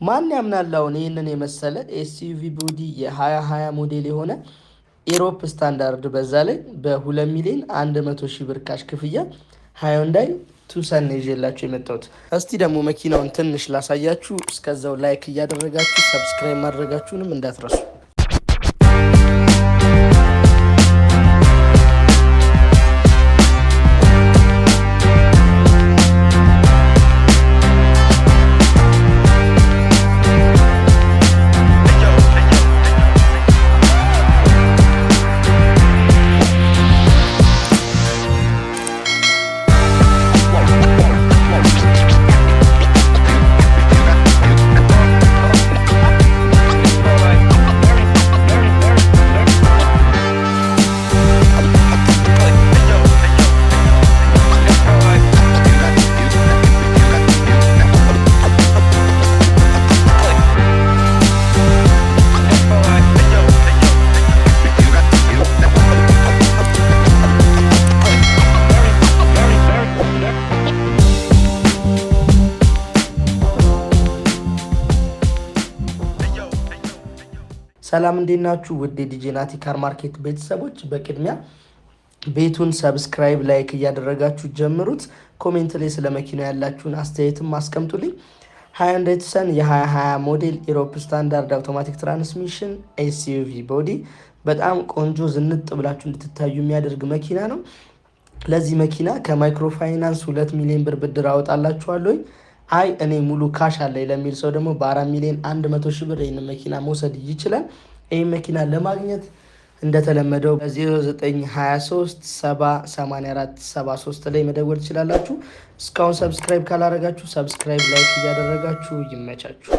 ማን ያምናል አሁን ይህንን የመሰለ ኤስዩቪ ቦዲ የ2020 ሞዴል የሆነ ኢሮፕ ስታንዳርድ በዛ ላይ በ2 ሚሊዮን 100 ሺህ ብር ካሽ ክፍያ ሃዩንዳይ ቱሰን ይዤላችሁ የመጣሁት። እስቲ ደግሞ መኪናውን ትንሽ ላሳያችሁ። እስከዛው ላይክ እያደረጋችሁ ሰብስክራይብ ማድረጋችሁንም እንዳትረሱ። ሰላም እንዴት ናችሁ? ውድ ዲጄ ናቲ ካር ማርኬት ቤተሰቦች፣ በቅድሚያ ቤቱን ሰብስክራይብ ላይክ እያደረጋችሁ ጀምሩት። ኮሜንት ላይ ስለ መኪናው ያላችሁን አስተያየትም አስቀምጡልኝ። ሃዩንዳይ ቱሰን የ2020 ሞዴል ኢሮፕ ስታንዳርድ አውቶማቲክ ትራንስሚሽን ኤስዩቪ ቦዲ በጣም ቆንጆ ዝንጥ ብላችሁ እንድትታዩ የሚያደርግ መኪና ነው። ለዚህ መኪና ከማይክሮ ፋይናንስ 2 ሚሊዮን ብር ብድር አወጣላችኋለሁ። አይ እኔ ሙሉ ካሽ አለኝ ለሚል ሰው ደግሞ በ4 ሚሊዮን 100 ሺህ ብር ይህንን መኪና መውሰድ ይችላል። ይህ መኪና ለማግኘት እንደተለመደው በ0923 784 73 ላይ መደወል ትችላላችሁ። እስካሁን ሰብስክራይብ ካላረጋችሁ ሰብስክራይብ ላይክ እያደረጋችሁ ይመቻችሁ።